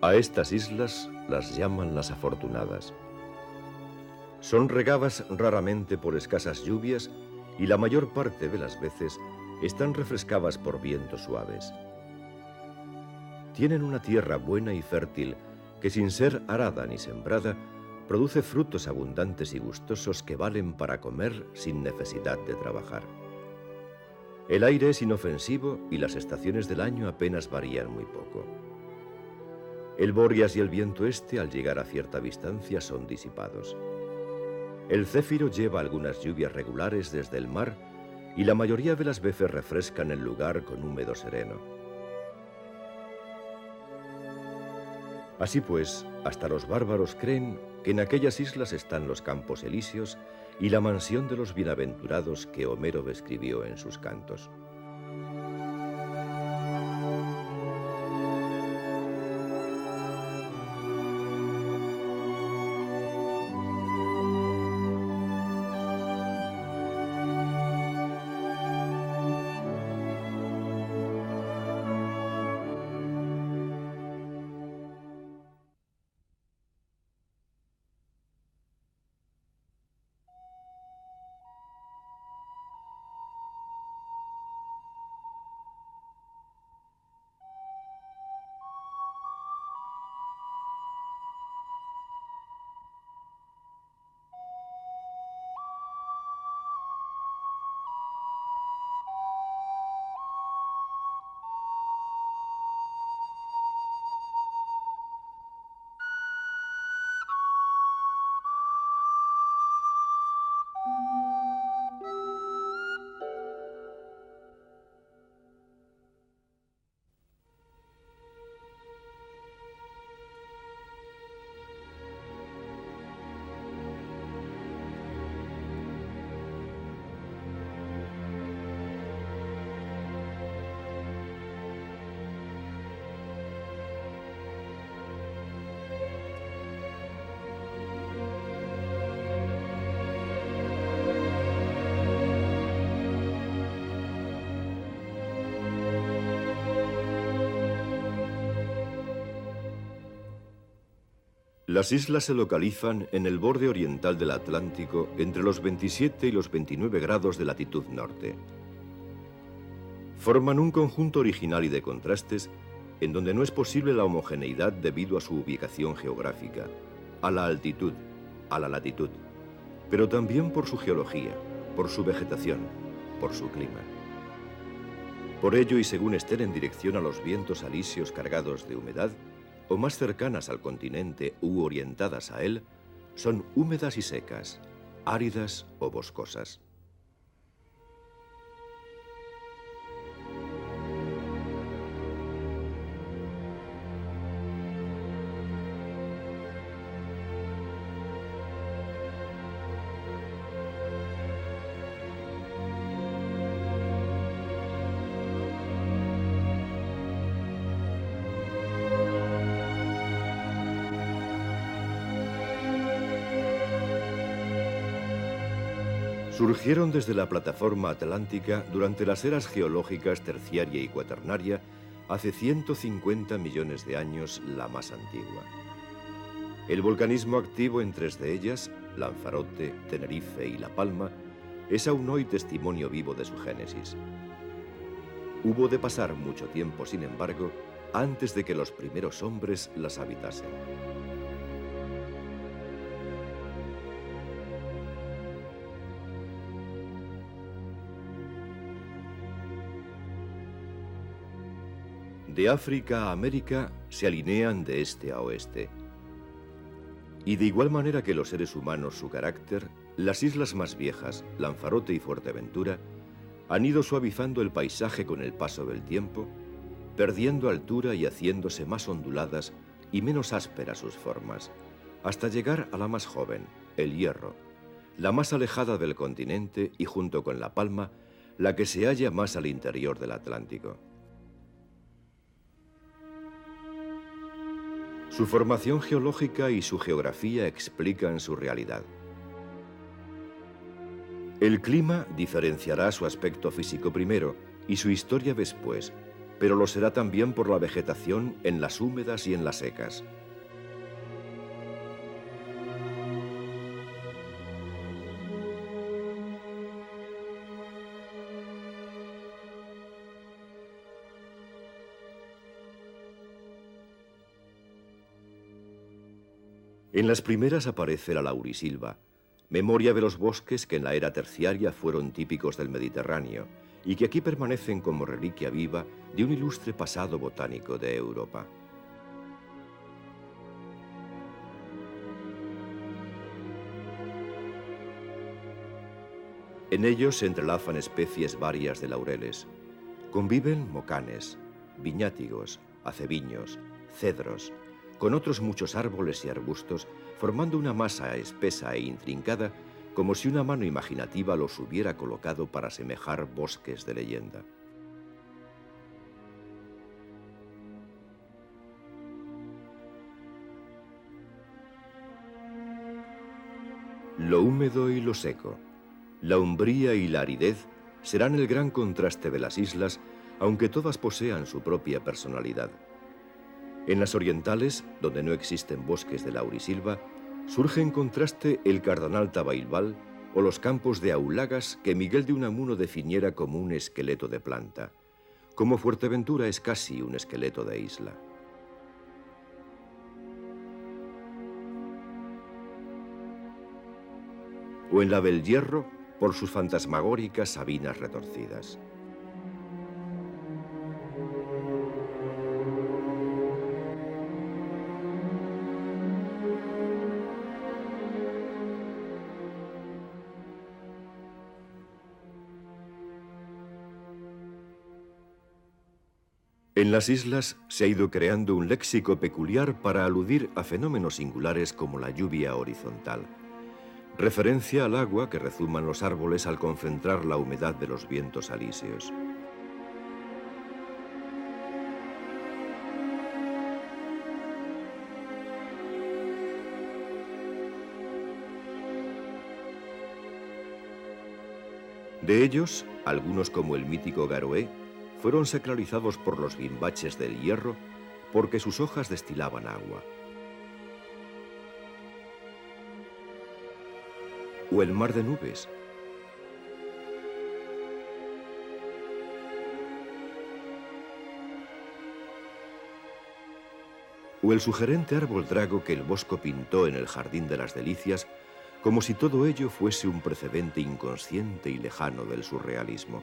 A estas islas las llaman las afortunadas. Son regadas raramente por escasas lluvias y la mayor parte de las veces están refrescadas por vientos suaves. Tienen una tierra buena y fértil que, sin ser arada ni sembrada, produce frutos abundantes y gustosos que valen para comer sin necesidad de trabajar. El aire es inofensivo y las estaciones del año apenas varían muy poco. El Boreas y el viento este, al llegar a cierta distancia, son disipados. El céfiro lleva algunas lluvias regulares desde el mar y la mayoría de las veces refrescan el lugar con húmedo sereno. Así pues, hasta los bárbaros creen que en aquellas islas están los campos elíseos y la mansión de los bienaventurados que Homero describió en sus cantos. Las islas se localizan en el borde oriental del Atlántico entre los 27 y los 29 grados de latitud norte. Forman un conjunto original y de contrastes en donde no es posible la homogeneidad debido a su ubicación geográfica, a la altitud, a la latitud, pero también por su geología, por su vegetación, por su clima. Por ello, y según estén en dirección a los vientos alisios cargados de humedad, o más cercanas al continente u orientadas a él, son húmedas y secas, áridas o boscosas. Surgieron desde la plataforma atlántica durante las eras geológicas terciaria y cuaternaria hace 150 millones de años, la más antigua. El volcanismo activo en tres de ellas, Lanzarote, Tenerife y La Palma, es aún hoy testimonio vivo de su génesis. Hubo de pasar mucho tiempo, sin embargo, antes de que los primeros hombres las habitasen. De África a América se alinean de este a oeste. Y de igual manera que los seres humanos su carácter, las islas más viejas, Lanzarote y Fuerteventura, han ido suavizando el paisaje con el paso del tiempo, perdiendo altura y haciéndose más onduladas y menos ásperas sus formas, hasta llegar a la más joven, el Hierro, la más alejada del continente y junto con La Palma, la que se halla más al interior del Atlántico. Su formación geológica y su geografía explican su realidad. El clima diferenciará su aspecto físico primero y su historia después, pero lo será también por la vegetación en las húmedas y en las secas. En las primeras aparece la laurisilva, memoria de los bosques que en la era terciaria fueron típicos del Mediterráneo y que aquí permanecen como reliquia viva de un ilustre pasado botánico de Europa. En ellos se entrelazan especies varias de laureles. Conviven mocanes, viñátigos, aceviños, cedros, con otros muchos árboles y arbustos, formando una masa espesa e intrincada, como si una mano imaginativa los hubiera colocado para asemejar bosques de leyenda. Lo húmedo y lo seco, la umbría y la aridez serán el gran contraste de las islas, aunque todas posean su propia personalidad. En las orientales, donde no existen bosques de laurisilva, surge en contraste el Cardonal tabailbal o los campos de aulagas que Miguel de Unamuno definiera como un esqueleto de planta, como Fuerteventura es casi un esqueleto de isla. O en la del Hierro, por sus fantasmagóricas sabinas retorcidas. En las islas se ha ido creando un léxico peculiar para aludir a fenómenos singulares como la lluvia horizontal, referencia al agua que rezuman los árboles al concentrar la humedad de los vientos alisios. De ellos, algunos como el mítico Garoé, fueron sacralizados por los bimbaches del Hierro porque sus hojas destilaban agua. O el mar de nubes. O el sugerente árbol drago que el Bosco pintó en el Jardín de las Delicias, como si todo ello fuese un precedente inconsciente y lejano del surrealismo.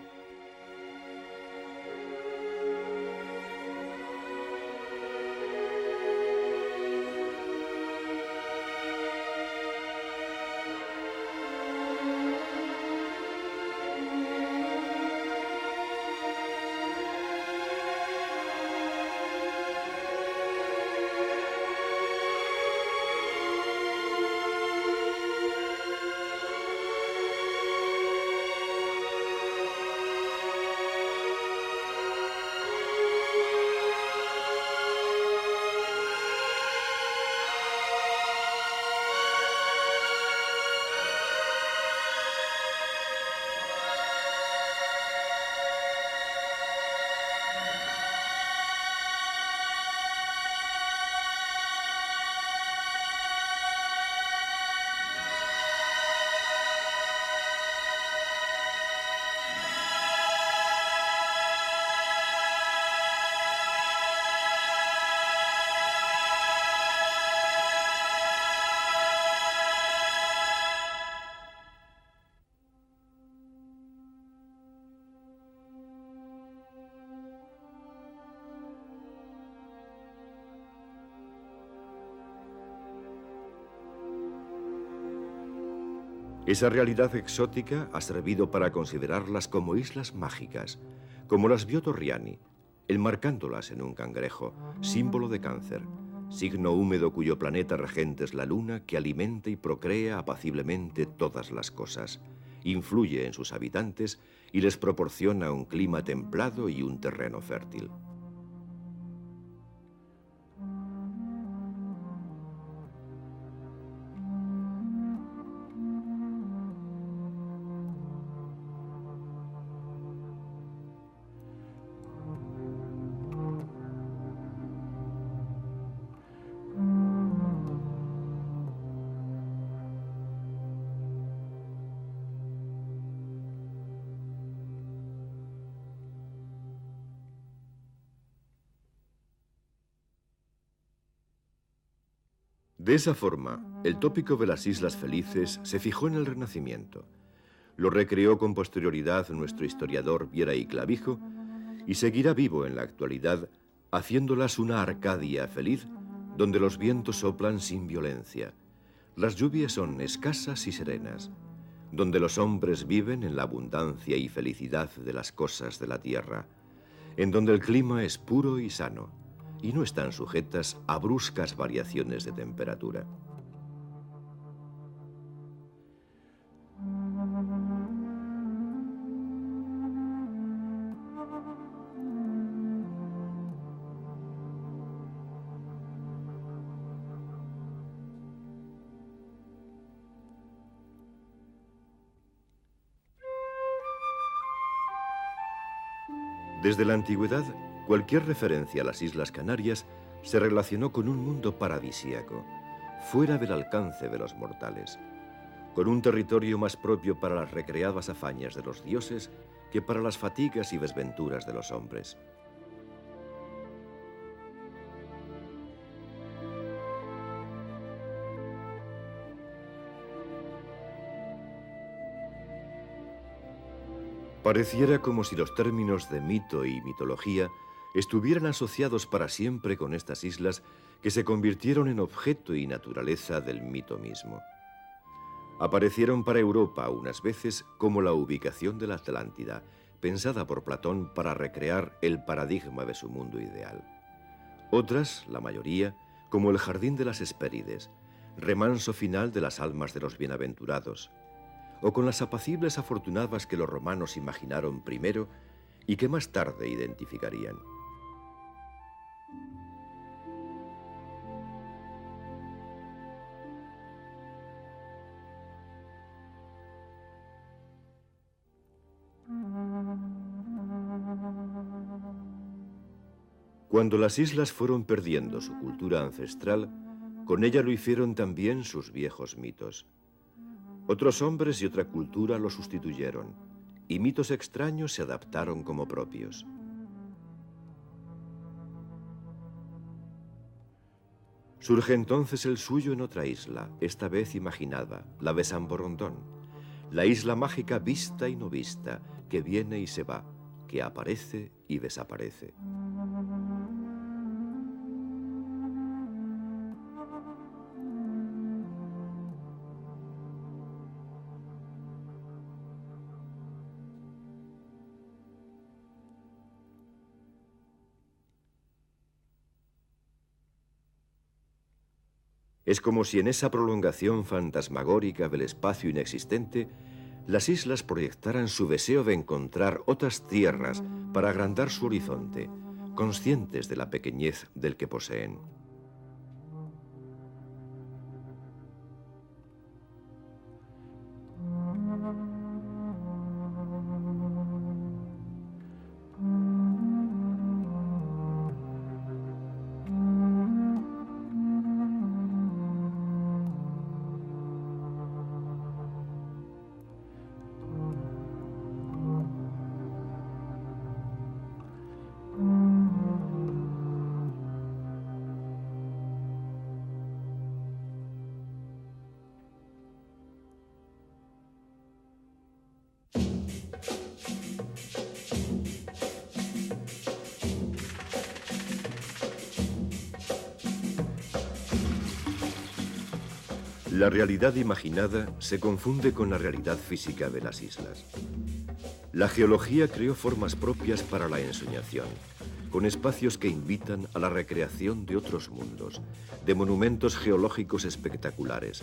Esa realidad exótica ha servido para considerarlas como islas mágicas, como las vio Torriani, enmarcándolas en un cangrejo, símbolo de Cáncer, signo húmedo cuyo planeta regente es la luna que alimenta y procrea apaciblemente todas las cosas, influye en sus habitantes y les proporciona un clima templado y un terreno fértil. De esa forma, el tópico de las Islas Felices se fijó en el Renacimiento. Lo recreó con posterioridad nuestro historiador Viera y Clavijo y seguirá vivo en la actualidad, haciéndolas una Arcadia feliz donde los vientos soplan sin violencia, las lluvias son escasas y serenas, donde los hombres viven en la abundancia y felicidad de las cosas de la tierra, en donde el clima es puro y sano y no están sujetas a bruscas variaciones de temperatura. Desde la antigüedad, cualquier referencia a las Islas Canarias se relacionó con un mundo paradisíaco, fuera del alcance de los mortales, con un territorio más propio para las recreadas hazañas de los dioses que para las fatigas y desventuras de los hombres. Pareciera como si los términos de mito y mitología estuvieran asociados para siempre con estas islas que se convirtieron en objeto y naturaleza del mito mismo. Aparecieron para Europa unas veces como la ubicación de la Atlántida, pensada por Platón para recrear el paradigma de su mundo ideal. Otras, la mayoría, como el jardín de las Hespérides, remanso final de las almas de los bienaventurados, o con las apacibles afortunadas que los romanos imaginaron primero y que más tarde identificarían. Cuando las islas fueron perdiendo su cultura ancestral, con ella lo hicieron también sus viejos mitos. Otros hombres y otra cultura lo sustituyeron, y mitos extraños se adaptaron como propios. Surge entonces el suyo en otra isla, esta vez imaginada, la de San Borondón, la isla mágica vista y no vista, que viene y se va, que aparece y desaparece. Es como si en esa prolongación fantasmagórica del espacio inexistente, las islas proyectaran su deseo de encontrar otras tierras para agrandar su horizonte, conscientes de la pequeñez del que poseen. La realidad imaginada se confunde con la realidad física de las islas. La geología creó formas propias para la ensoñación, con espacios que invitan a la recreación de otros mundos, de monumentos geológicos espectaculares,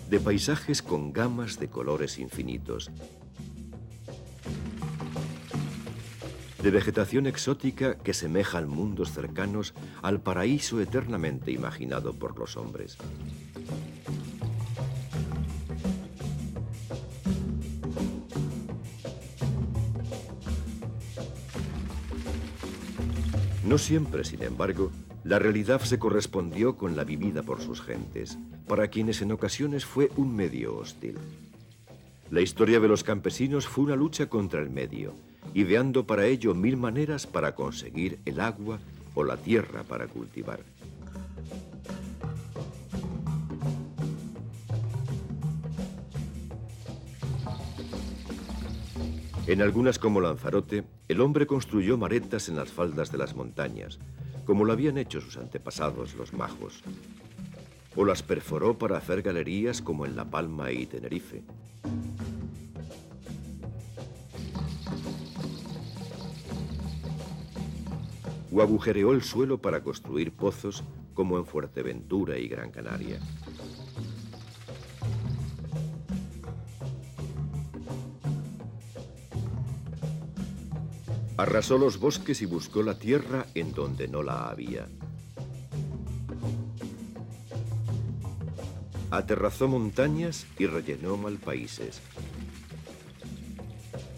de paisajes con gamas de colores infinitos, de vegetación exótica que semeja a mundos cercanos al paraíso eternamente imaginado por los hombres. No siempre, sin embargo, la realidad se correspondió con la vivida por sus gentes, para quienes en ocasiones fue un medio hostil. La historia de los campesinos fue una lucha contra el medio, ideando para ello 1000 maneras para conseguir el agua o la tierra para cultivar. En algunas, como Lanzarote, el hombre construyó maretas en las faldas de las montañas, como lo habían hecho sus antepasados los majos, o las perforó para hacer galerías como en La Palma y Tenerife. O agujereó el suelo para construir pozos como en Fuerteventura y Gran Canaria. Arrasó los bosques y buscó la tierra en donde no la había. Aterrazó montañas y rellenó malpaíses.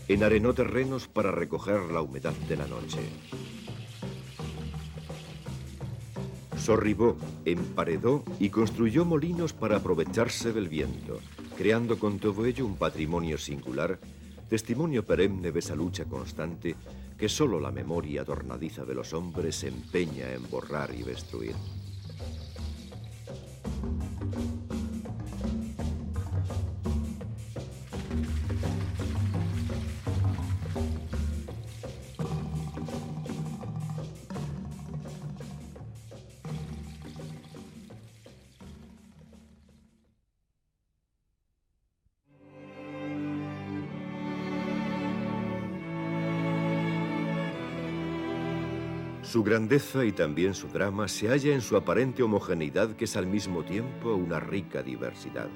Enarenó terrenos para recoger la humedad de la noche. Sorribó, emparedó y construyó molinos para aprovecharse del viento, creando con todo ello un patrimonio singular, testimonio perenne de esa lucha constante que solo la memoria adornadiza de los hombres se empeña en borrar y destruir. Su grandeza y también su drama se halla en su aparente homogeneidad, que es al mismo tiempo una rica diversidad.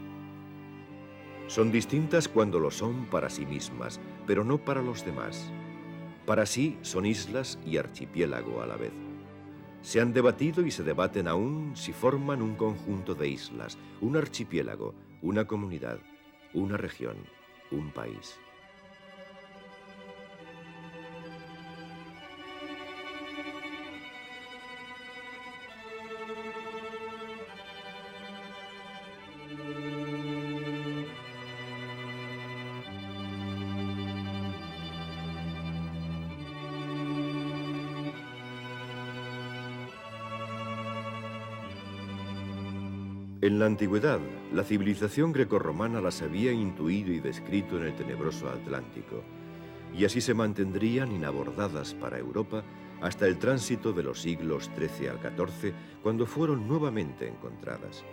Son distintas cuando lo son para sí mismas, pero no para los demás. Para sí son islas y archipiélago a la vez. Se han debatido y se debaten aún si forman un conjunto de islas, un archipiélago, una comunidad, una región, un país. En la antigüedad, la civilización grecorromana las había intuido y descrito en el tenebroso Atlántico, y así se mantendrían inabordadas para Europa hasta el tránsito de los siglos XIII al XIV, cuando fueron nuevamente encontradas.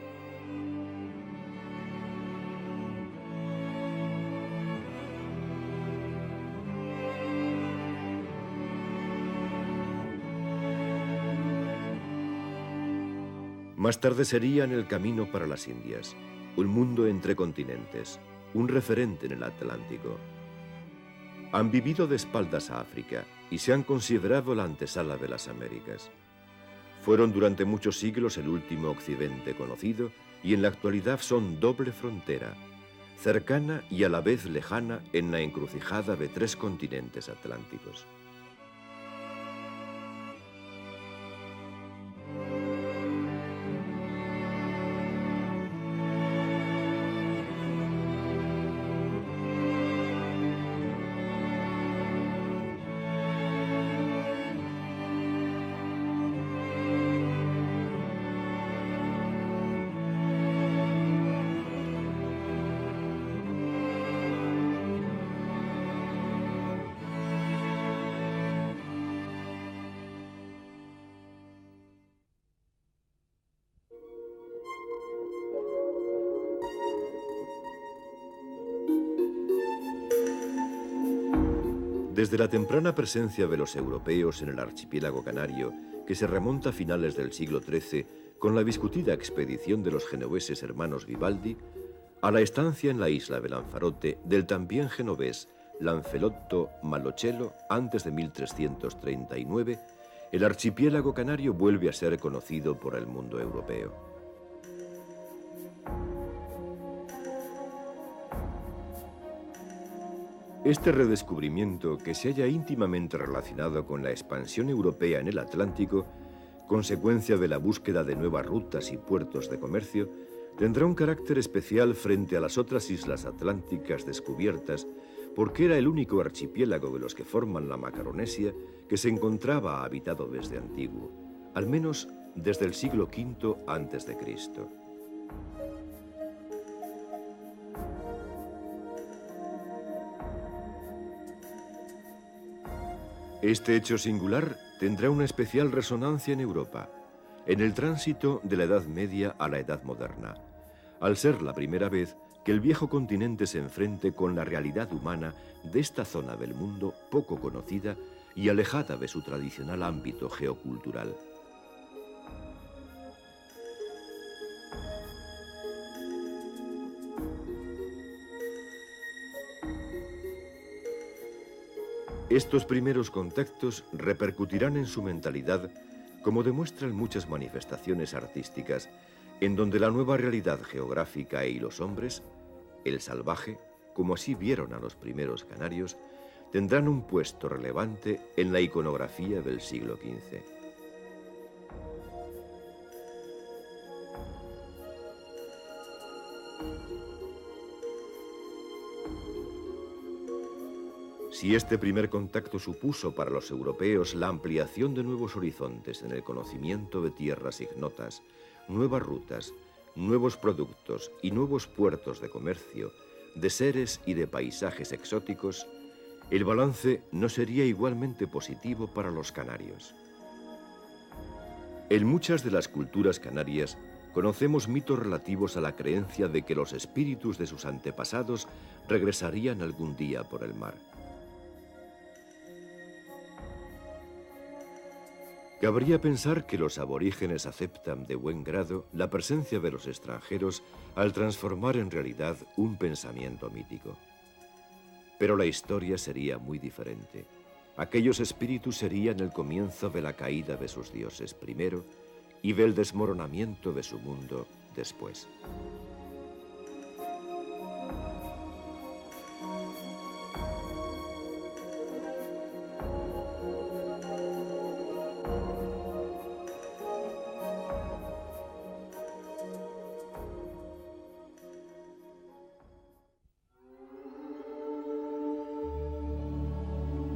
Más tarde serían el camino para las Indias, un mundo entre continentes, un referente en el Atlántico. Han vivido de espaldas a África y se han considerado la antesala de las Américas. Fueron durante muchos siglos el último occidente conocido y en la actualidad son doble frontera, cercana y a la vez lejana en la encrucijada de tres continentes atlánticos. Desde la temprana presencia de los europeos en el archipiélago canario, que se remonta a finales del siglo XIII con la discutida expedición de los genoveses hermanos Vivaldi, a la estancia en la isla de Lanzarote del también genovés Lancelotto Malocello antes de 1339, el archipiélago canario vuelve a ser conocido por el mundo europeo. Este redescubrimiento, que se halla íntimamente relacionado con la expansión europea en el Atlántico, consecuencia de la búsqueda de nuevas rutas y puertos de comercio, tendrá un carácter especial frente a las otras islas atlánticas descubiertas, porque era el único archipiélago de los que forman la Macaronesia que se encontraba habitado desde antiguo. al menos desde el siglo V a.C. Este hecho singular tendrá una especial resonancia en Europa, en el tránsito de la Edad Media a la Edad Moderna, al ser la primera vez que el viejo continente se enfrente con la realidad humana de esta zona del mundo poco conocida y alejada de su tradicional ámbito geocultural. Estos primeros contactos repercutirán en su mentalidad, como demuestran muchas manifestaciones artísticas, en donde la nueva realidad geográfica y los hombres, el salvaje, como así vieron a los primeros canarios, tendrán un puesto relevante en la iconografía del siglo XV. Si este primer contacto supuso para los europeos la ampliación de nuevos horizontes en el conocimiento de tierras ignotas, nuevas rutas, nuevos productos y nuevos puertos de comercio, de seres y de paisajes exóticos, el balance no sería igualmente positivo para los canarios. En muchas de las culturas canarias conocemos mitos relativos a la creencia de que los espíritus de sus antepasados regresarían algún día por el mar. Cabría pensar que los aborígenes aceptan de buen grado la presencia de los extranjeros al transformar en realidad un pensamiento mítico. Pero la historia sería muy diferente. Aquellos espíritus serían el comienzo de la caída de sus dioses primero y del desmoronamiento de su mundo después.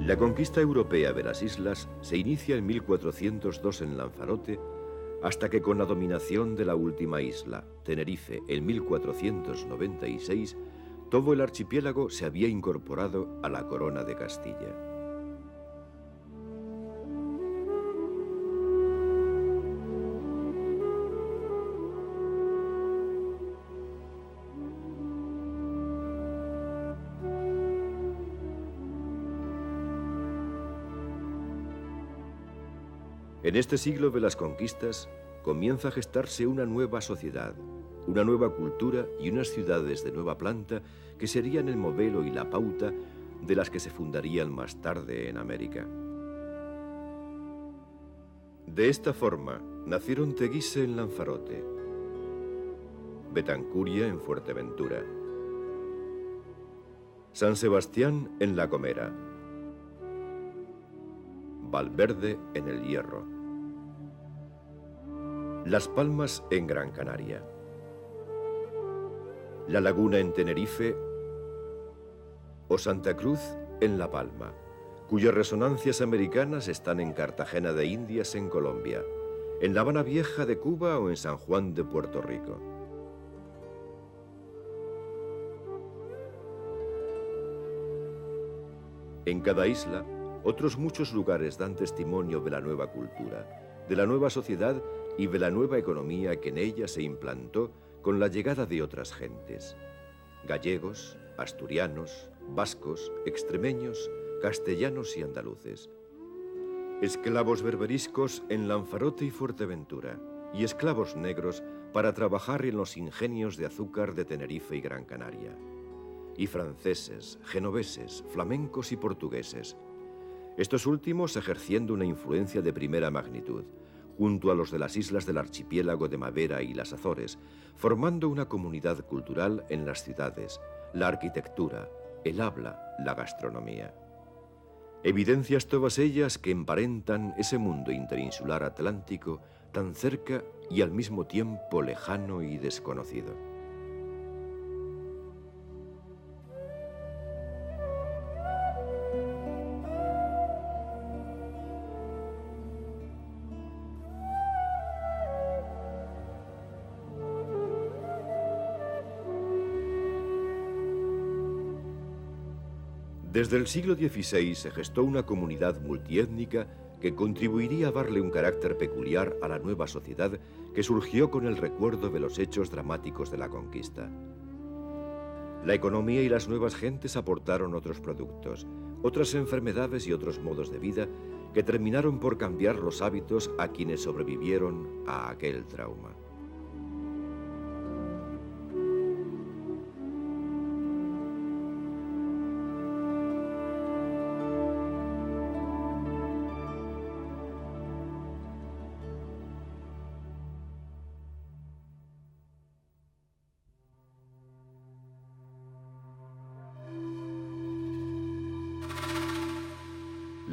La conquista europea de las islas se inicia en 1402 en Lanzarote, hasta que con la dominación de la última isla, Tenerife, en 1496, todo el archipiélago se había incorporado a la corona de Castilla. En este siglo de las conquistas comienza a gestarse una nueva sociedad, una nueva cultura y unas ciudades de nueva planta que serían el modelo y la pauta de las que se fundarían más tarde en América. De esta forma nacieron Teguise en Lanzarote, Betancuria en Fuerteventura, San Sebastián en La Gomera, Valverde en El Hierro, Las Palmas en Gran Canaria, La Laguna en Tenerife o Santa Cruz en La Palma, cuyas resonancias americanas están en Cartagena de Indias en Colombia, en La Habana Vieja de Cuba o en San Juan de Puerto Rico. En cada isla, otros muchos lugares dan testimonio de la nueva cultura, de la nueva sociedad y de la nueva economía que en ella se implantó con la llegada de otras gentes. Gallegos, asturianos, vascos, extremeños, castellanos y andaluces. Esclavos berberiscos en Lanzarote y Fuerteventura, y esclavos negros para trabajar en los ingenios de azúcar de Tenerife y Gran Canaria. Y franceses, genoveses, flamencos y portugueses. Estos últimos ejerciendo una influencia de primera magnitud, junto a los de las islas del archipiélago de Madeira y las Azores, formando una comunidad cultural en las ciudades, la arquitectura, el habla, la gastronomía. Evidencias todas ellas que emparentan ese mundo interinsular atlántico tan cerca y al mismo tiempo lejano y desconocido. Desde el siglo XVI se gestó una comunidad multiétnica que contribuiría a darle un carácter peculiar a la nueva sociedad que surgió con el recuerdo de los hechos dramáticos de la conquista. La economía y las nuevas gentes aportaron otros productos, otras enfermedades y otros modos de vida que terminaron por cambiar los hábitos a quienes sobrevivieron a aquel trauma.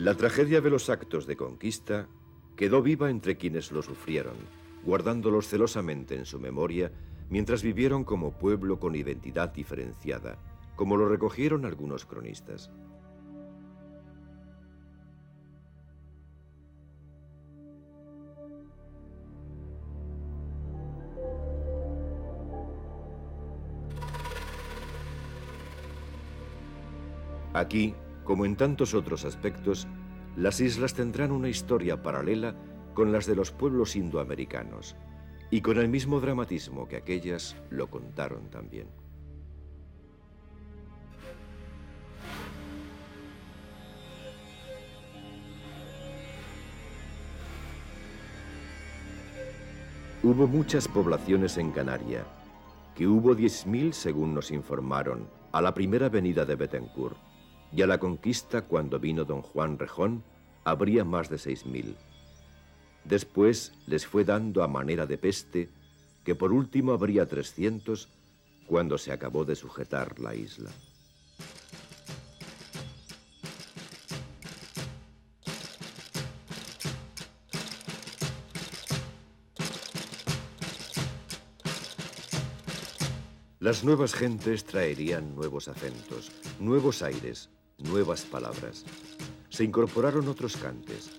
La tragedia de los actos de conquista quedó viva entre quienes lo sufrieron, guardándolos celosamente en su memoria mientras vivieron como pueblo con identidad diferenciada, como lo recogieron algunos cronistas. Aquí, como en tantos otros aspectos, las islas tendrán una historia paralela con las de los pueblos indoamericanos y con el mismo dramatismo que aquellas lo contaron también. Hubo muchas poblaciones en Canaria, que hubo 10.000 según nos informaron a la primera venida de Bethencourt. Y a la conquista, cuando vino don Juan Rejón, habría más de 6.000. Después les fue dando a manera de peste, que por último habría 300, cuando se acabó de sujetar la isla. Las nuevas gentes traerían nuevos acentos, nuevos aires, nuevas palabras. Se incorporaron otros cantes.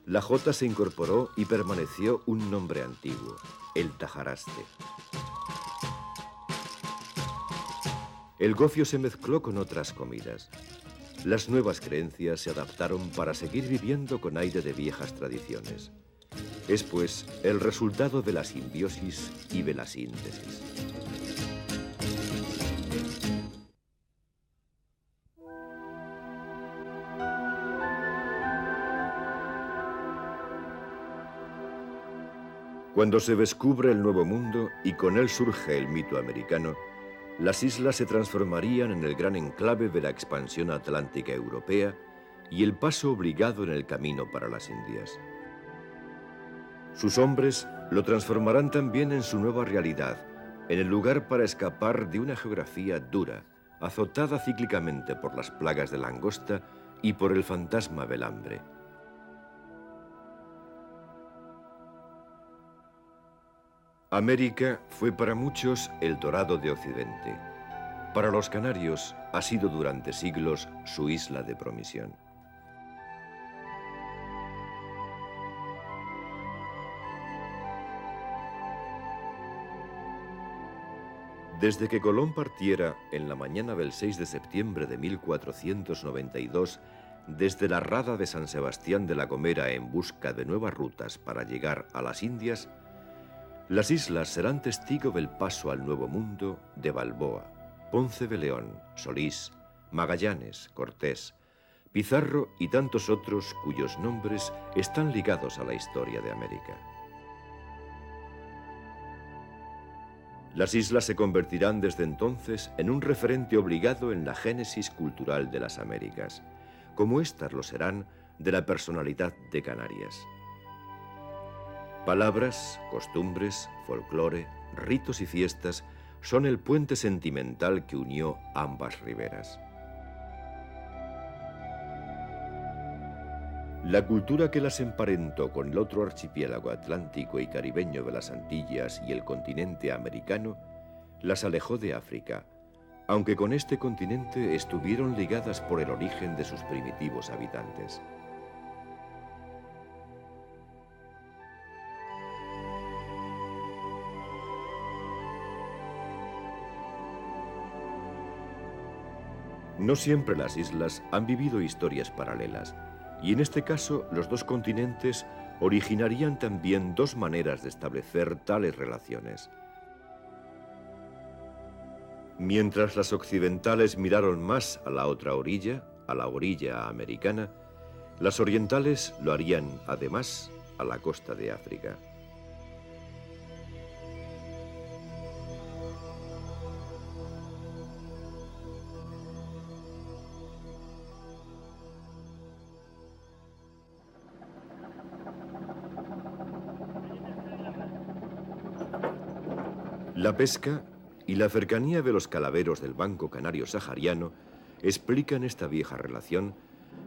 La jota se incorporó y permaneció un nombre antiguo, el tajaraste. El gofio se mezcló con otras comidas. Las nuevas creencias se adaptaron para seguir viviendo con aire de viejas tradiciones. Es pues el resultado de la simbiosis y de la síntesis. Cuando se descubre el Nuevo Mundo y con él surge el mito americano, las islas se transformarían en el gran enclave de la expansión atlántica europea y el paso obligado en el camino para las Indias. Sus hombres lo transformarán también en su nueva realidad, en el lugar para escapar de una geografía dura, azotada cíclicamente por las plagas de langosta y por el fantasma del hambre. América fue para muchos el dorado de Occidente. Para los canarios ha sido durante siglos su isla de promisión. Desde que Colón partiera en la mañana del 6 de septiembre de 1492 desde la rada de San Sebastián de la Gomera en busca de nuevas rutas para llegar a las Indias, las islas serán testigo del paso al Nuevo Mundo de Balboa, Ponce de León, Solís, Magallanes, Cortés, Pizarro y tantos otros cuyos nombres están ligados a la historia de América. Las islas se convertirán desde entonces en un referente obligado en la génesis cultural de las Américas, como éstas lo serán de la personalidad de Canarias. Palabras, costumbres, folclore, ritos y fiestas son el puente sentimental que unió ambas riberas. La cultura que las emparentó con el otro archipiélago atlántico y caribeño de las Antillas y el continente americano, las alejó de África, aunque con este continente estuvieron ligadas por el origen de sus primitivos habitantes. No siempre las islas han vivido historias paralelas, y en este caso los dos continentes originarían también dos maneras de establecer tales relaciones. Mientras las occidentales miraron más a la otra orilla, a la orilla americana, las orientales lo harían, además, a la costa de África. La pesca y la cercanía de los calaveros del Banco Canario Sahariano explican esta vieja relación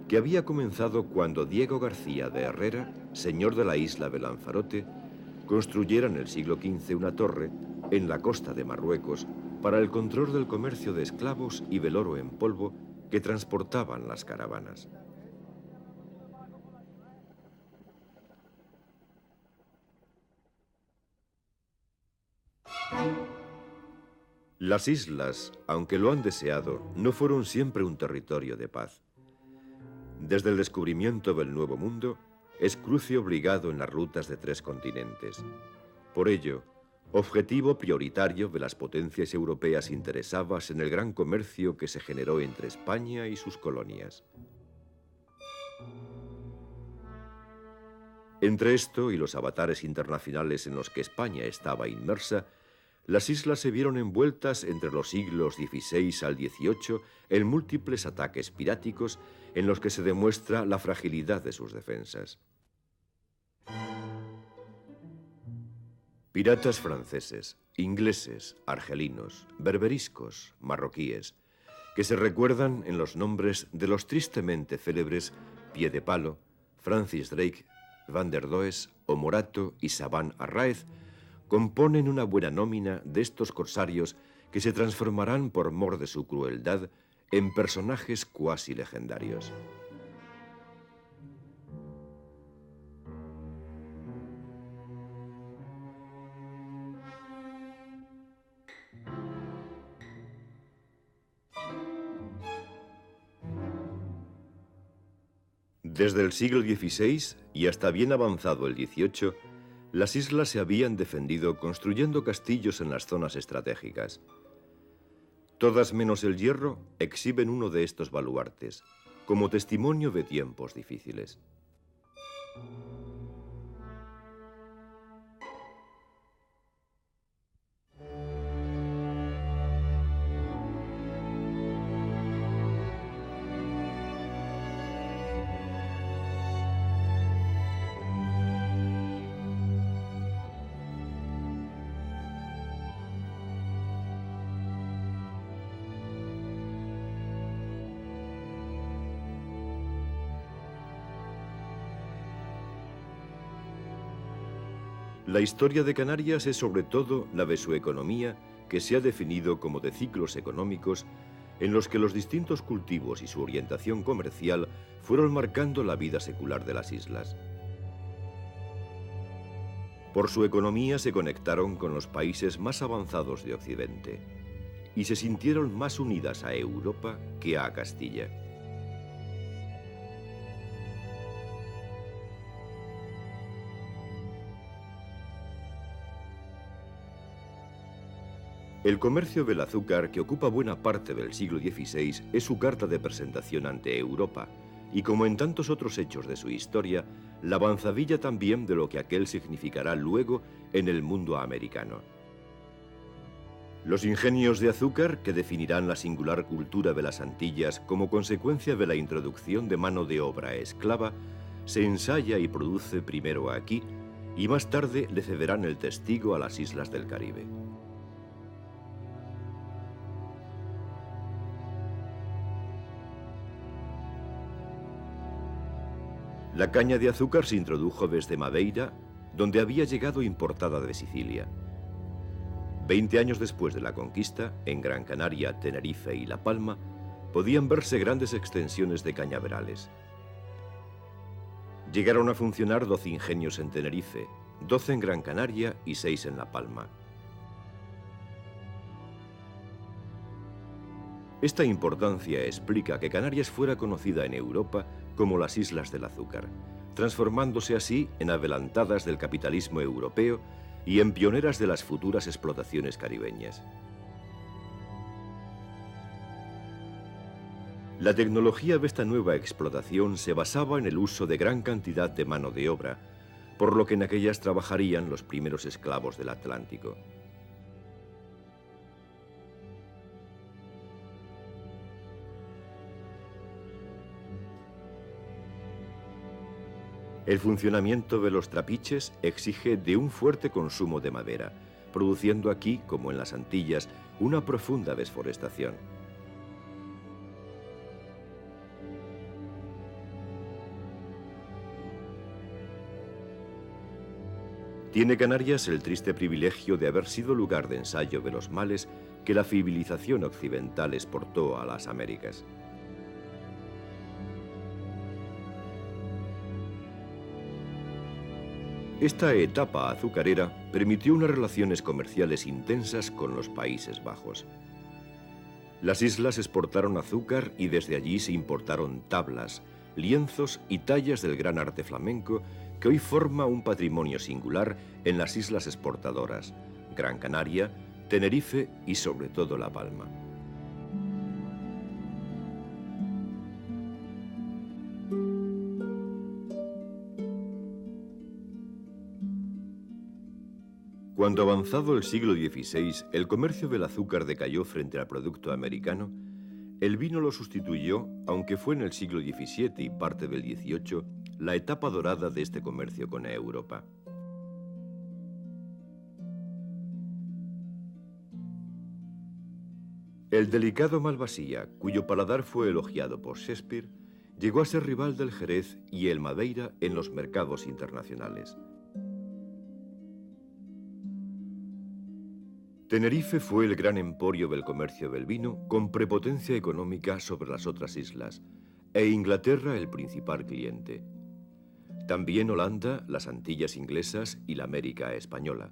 que había comenzado cuando Diego García de Herrera, señor de la isla de Lanzarote, construyera en el siglo XV una torre en la costa de Marruecos para el control del comercio de esclavos y del oro en polvo que transportaban las caravanas. Las islas, aunque lo han deseado, no fueron siempre un territorio de paz. Desde el descubrimiento del Nuevo Mundo, es cruce obligado en las rutas de 3 continentes. Por ello, objetivo prioritario de las potencias europeas interesadas en el gran comercio que se generó entre España y sus colonias. Entre esto y los avatares internacionales en los que España estaba inmersa, las islas se vieron envueltas entre los siglos XVI al XVIII en múltiples ataques piráticos en los que se demuestra la fragilidad de sus defensas. Piratas franceses, ingleses, argelinos, berberiscos, marroquíes, que se recuerdan en los nombres de los tristemente célebres Piedepalo, Francis Drake, Van der Does, Omorato y Saban Arraez, componen una buena nómina de estos corsarios que se transformarán por mor de su crueldad en personajes cuasi legendarios. Desde el siglo XVI y hasta bien avanzado el XVIII, las islas se habían defendido construyendo castillos en las zonas estratégicas. Todas menos el Hierro exhiben uno de estos baluartes, como testimonio de tiempos difíciles. La historia de Canarias es sobre todo la de su economía, que se ha definido como de ciclos económicos en los que los distintos cultivos y su orientación comercial fueron marcando la vida secular de las islas. Por su economía se conectaron con los países más avanzados de Occidente y se sintieron más unidas a Europa que a Castilla. El comercio del azúcar, que ocupa buena parte del siglo XVI, es su carta de presentación ante Europa, y como en tantos otros hechos de su historia, la avanzadilla también de lo que aquel significará luego en el mundo americano. Los ingenios de azúcar, que definirán la singular cultura de las Antillas como consecuencia de la introducción de mano de obra esclava, se ensaya y produce primero aquí, y más tarde le cederán el testigo a las islas del Caribe. La caña de azúcar se introdujo desde Madeira, donde había llegado importada de Sicilia. 20 años después de la conquista, en Gran Canaria, Tenerife y La Palma, podían verse grandes extensiones de cañaverales. Llegaron a funcionar 12 ingenios en Tenerife, 12 en Gran Canaria y 6 en La Palma. Esta importancia explica que Canarias fuera conocida en Europa como las Islas del Azúcar, transformándose así en adelantadas del capitalismo europeo y en pioneras de las futuras explotaciones caribeñas. La tecnología de esta nueva explotación se basaba en el uso de gran cantidad de mano de obra, por lo que en aquellas trabajarían los primeros esclavos del Atlántico. El funcionamiento de los trapiches exige de un fuerte consumo de madera, produciendo aquí, como en las Antillas, una profunda desforestación. Tiene Canarias el triste privilegio de haber sido lugar de ensayo de los males que la civilización occidental exportó a las Américas. Esta etapa azucarera permitió unas relaciones comerciales intensas con los Países Bajos. Las islas exportaron azúcar y desde allí se importaron tablas, lienzos y tallas del gran arte flamenco que hoy forma un patrimonio singular en las islas exportadoras, Gran Canaria, Tenerife y sobre todo La Palma. Cuando avanzado el siglo XVI, el comercio del azúcar decayó frente al producto americano, el vino lo sustituyó, aunque fue en el siglo XVII y parte del XVIII, la etapa dorada de este comercio con Europa. El delicado Malvasía, cuyo paladar fue elogiado por Shakespeare, llegó a ser rival del Jerez y el Madeira en los mercados internacionales. Tenerife fue el gran emporio del comercio del vino con prepotencia económica sobre las otras islas, e Inglaterra el principal cliente. También Holanda, las Antillas inglesas y la América española.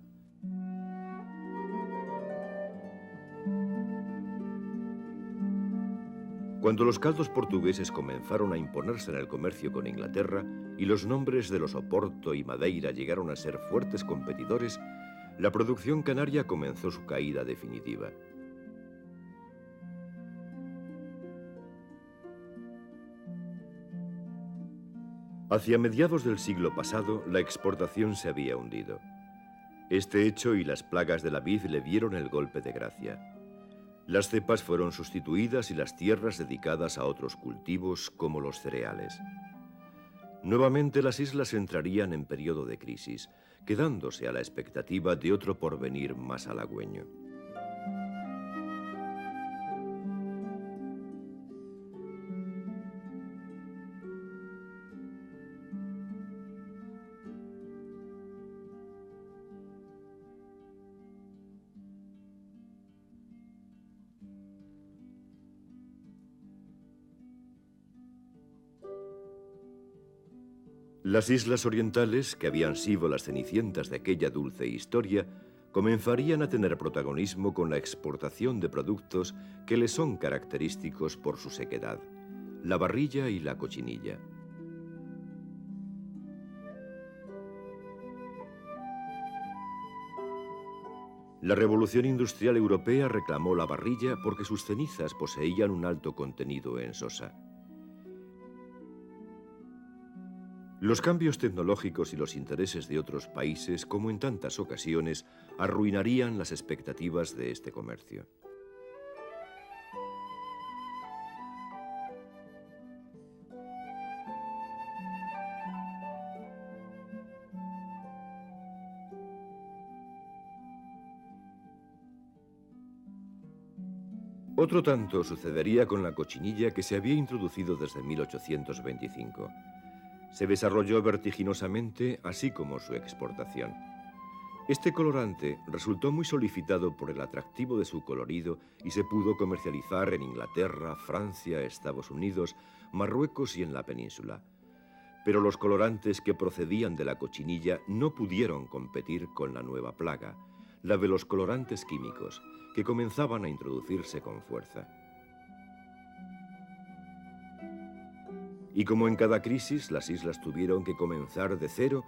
Cuando los caldos portugueses comenzaron a imponerse en el comercio con Inglaterra y los nombres de los Oporto y Madeira llegaron a ser fuertes competidores, la producción canaria comenzó su caída definitiva. Hacia mediados del siglo pasado, la exportación se había hundido. Este hecho y las plagas de la vid le dieron el golpe de gracia. Las cepas fueron sustituidas y las tierras dedicadas a otros cultivos como los cereales. Nuevamente las islas entrarían en periodo de crisis, quedándose a la expectativa de otro porvenir más halagüeño. Las islas orientales, que habían sido las cenicientas de aquella dulce historia, comenzarían a tener protagonismo con la exportación de productos que les son característicos por su sequedad: la barrilla y la cochinilla. La revolución industrial europea reclamó la barrilla porque sus cenizas poseían un alto contenido en sosa. Los cambios tecnológicos y los intereses de otros países, como en tantas ocasiones, arruinarían las expectativas de este comercio. Otro tanto sucedería con la cochinilla, que se había introducido desde 1825. Se desarrolló vertiginosamente, así como su exportación. Este colorante resultó muy solicitado por el atractivo de su colorido y se pudo comercializar en Inglaterra, Francia, Estados Unidos, Marruecos y en la península. Pero los colorantes que procedían de la cochinilla no pudieron competir con la nueva plaga, la de los colorantes químicos, que comenzaban a introducirse con fuerza. Y como en cada crisis las islas tuvieron que comenzar de cero,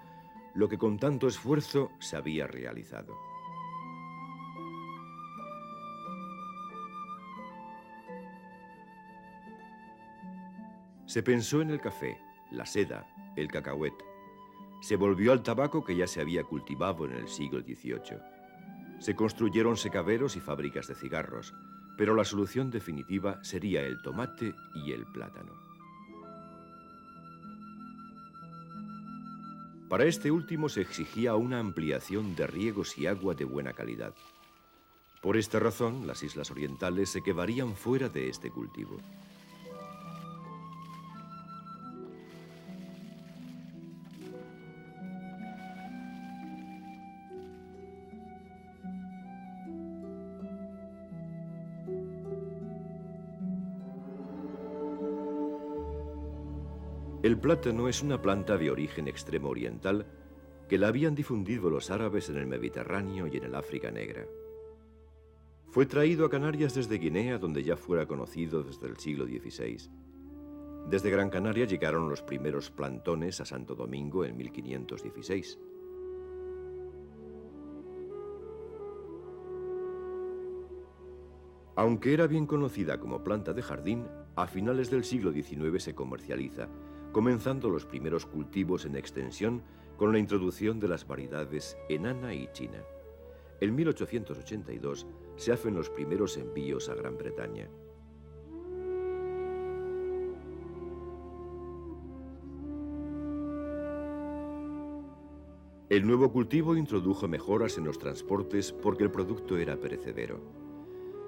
lo que con tanto esfuerzo se había realizado. Se pensó en el café, la seda, el cacahuete. Se volvió al tabaco que ya se había cultivado en el siglo XVIII. Se construyeron secaderos y fábricas de cigarros, pero la solución definitiva sería el tomate y el plátano. Para este último se exigía una ampliación de riegos y agua de buena calidad. Por esta razón, las islas orientales se quedarían fuera de este cultivo. El plátano es una planta de origen extremo oriental que la habían difundido los árabes en el Mediterráneo y en el África Negra. Fue traído a Canarias desde Guinea, donde ya fuera conocido desde el siglo XVI. Desde Gran Canaria llegaron los primeros plantones a Santo Domingo en 1516. Aunque era bien conocida como planta de jardín, a finales del siglo XIX se comercializa, comenzando los primeros cultivos en extensión con la introducción de las variedades enana y china. En 1882 se hacen los primeros envíos a Gran Bretaña. El nuevo cultivo introdujo mejoras en los transportes porque el producto era perecedero,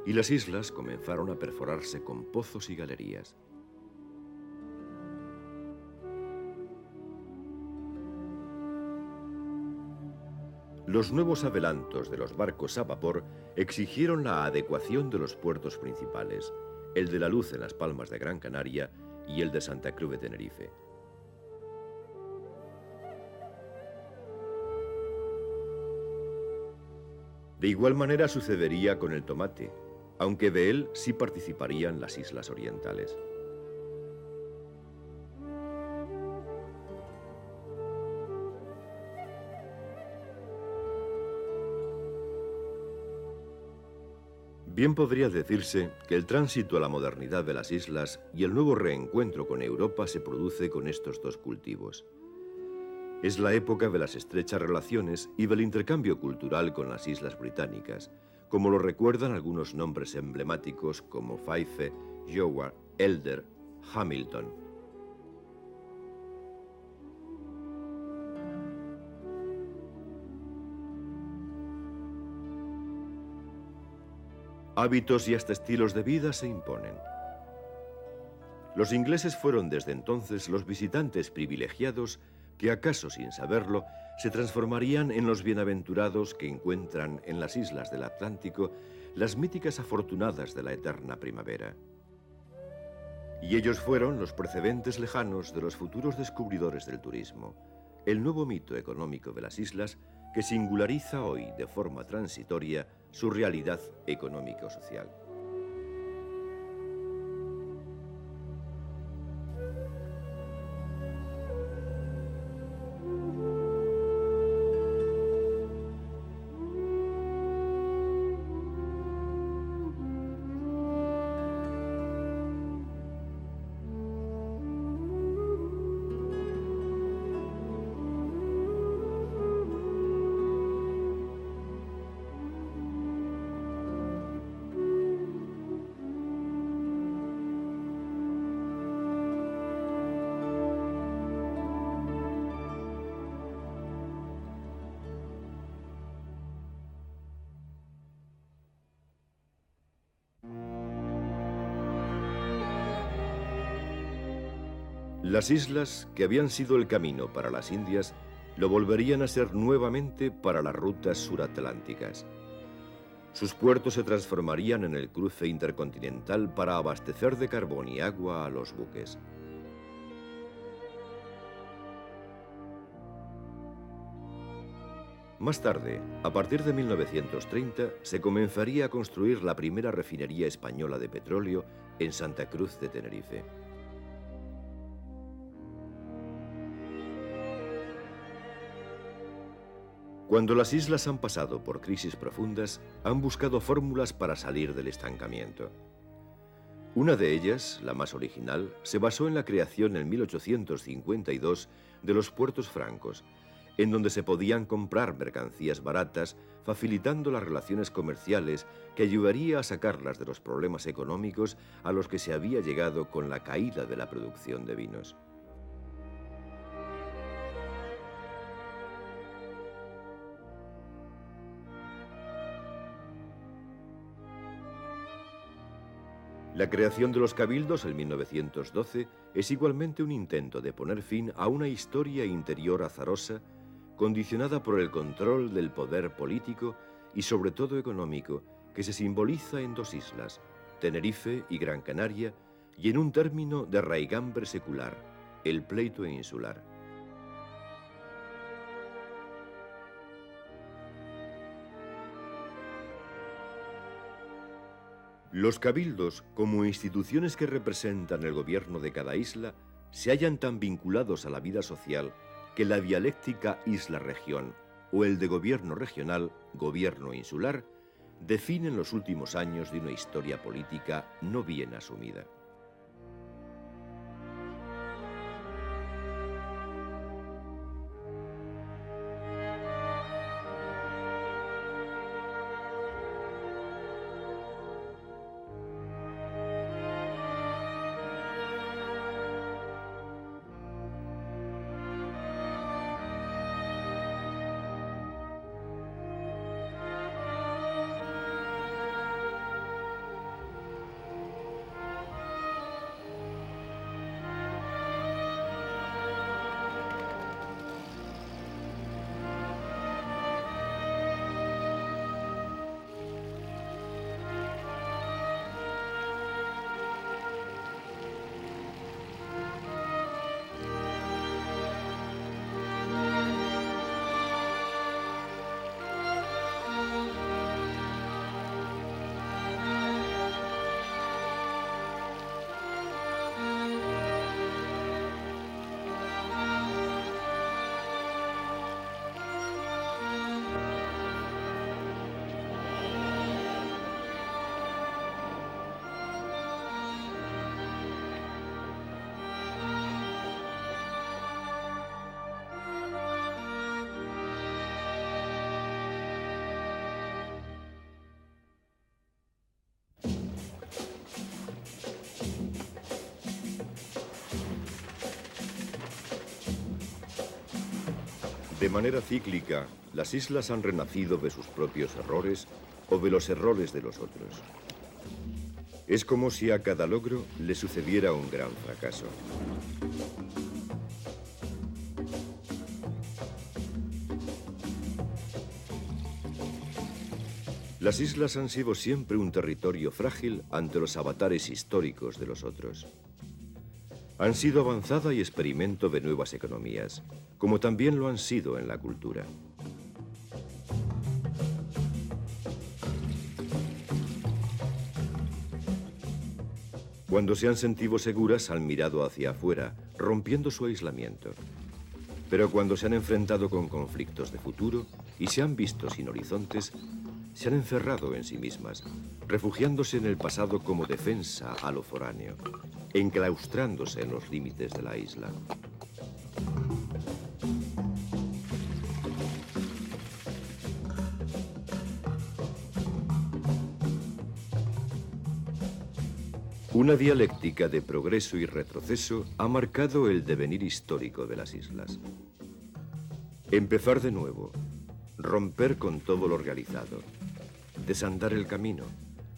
y las islas comenzaron a perforarse con pozos y galerías. Los nuevos adelantos de los barcos a vapor exigieron la adecuación de los puertos principales, el de La Luz en las Palmas de Gran Canaria y el de Santa Cruz de Tenerife. De igual manera sucedería con el tomate, aunque de él sí participarían las islas orientales. Bien podría decirse que el tránsito a la modernidad de las islas y el nuevo reencuentro con Europa se produce con estos dos cultivos. Es la época de las estrechas relaciones y del intercambio cultural con las islas británicas, como lo recuerdan algunos nombres emblemáticos como Fife, Howard, Elder, Hamilton. Hábitos y hasta estilos de vida se imponen. Los ingleses fueron desde entonces los visitantes privilegiados que, acaso sin saberlo, se transformarían en los bienaventurados que encuentran en las islas del Atlántico las míticas afortunadas de la eterna primavera. Y ellos fueron los precedentes lejanos de los futuros descubridores del turismo, el nuevo mito económico de las islas que singulariza hoy de forma transitoria su realidad económico-social. Las islas, que habían sido el camino para las Indias, lo volverían a ser nuevamente para las rutas suratlánticas. Sus puertos se transformarían en el cruce intercontinental para abastecer de carbón y agua a los buques. Más tarde, a partir de 1930, se comenzaría a construir la primera refinería española de petróleo en Santa Cruz de Tenerife. Cuando las islas han pasado por crisis profundas, han buscado fórmulas para salir del estancamiento. Una de ellas, la más original, se basó en la creación en 1852 de los puertos francos, en donde se podían comprar mercancías baratas, facilitando las relaciones comerciales que ayudaría a sacarlas de los problemas económicos a los que se había llegado con la caída de la producción de vinos. La creación de los cabildos en 1912 es igualmente un intento de poner fin a una historia interior azarosa, condicionada por el control del poder político y sobre todo económico, que se simboliza en dos islas, Tenerife y Gran Canaria, y en un término de raigambre secular, el pleito insular. Los cabildos, como instituciones que representan el gobierno de cada isla, se hallan tan vinculados a la vida social que la dialéctica isla-región o el de gobierno regional, gobierno insular, definen los últimos años de una historia política no bien asumida. De manera cíclica, las islas han renacido de sus propios errores o de los errores de los otros. Es como si a cada logro le sucediera un gran fracaso. Las islas han sido siempre un territorio frágil ante los avatares históricos de los otros. Han sido avanzada y experimento de nuevas economías, como también lo han sido en la cultura. Cuando se han sentido seguras, han mirado hacia afuera, rompiendo su aislamiento. Pero cuando se han enfrentado con conflictos de futuro y se han visto sin horizontes, se han encerrado en sí mismas, refugiándose en el pasado como defensa a lo foráneo, enclaustrándose en los límites de la isla. Una dialéctica de progreso y retroceso ha marcado el devenir histórico de las islas. Empezar de nuevo, romper con todo lo realizado, desandar el camino,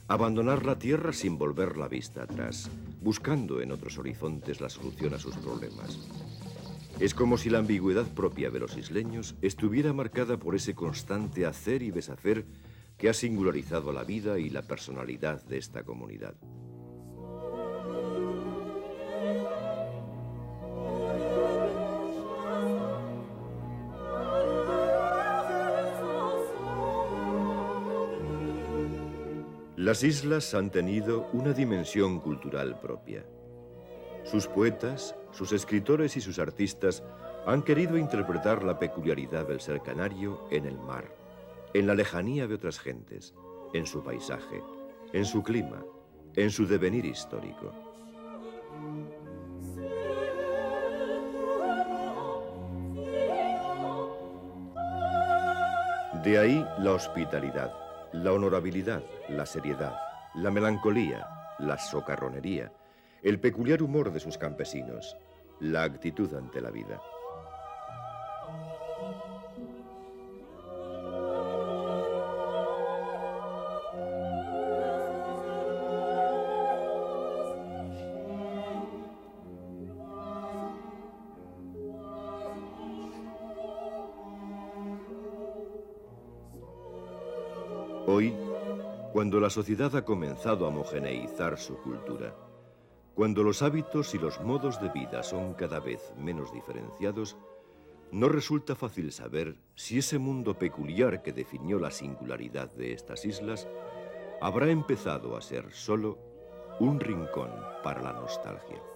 abandonar la tierra sin volver la vista atrás, buscando en otros horizontes la solución a sus problemas. Es como si la ambigüedad propia de los isleños estuviera marcada por ese constante hacer y deshacer que ha singularizado la vida y la personalidad de esta comunidad. Las islas han tenido una dimensión cultural propia. Sus poetas, sus escritores y sus artistas Han querido interpretar la peculiaridad del ser canario en el mar, en la lejanía de otras gentes, en su paisaje, en su clima, en su devenir histórico. De ahí la hospitalidad, la honorabilidad, la seriedad, la melancolía, la socarronería, el peculiar humor de sus campesinos, la actitud ante la vida. Hoy, cuando la sociedad ha comenzado a homogeneizar su cultura, cuando los hábitos y los modos de vida son cada vez menos diferenciados, no resulta fácil saber si ese mundo peculiar que definió la singularidad de estas islas habrá empezado a ser solo un rincón para la nostalgia.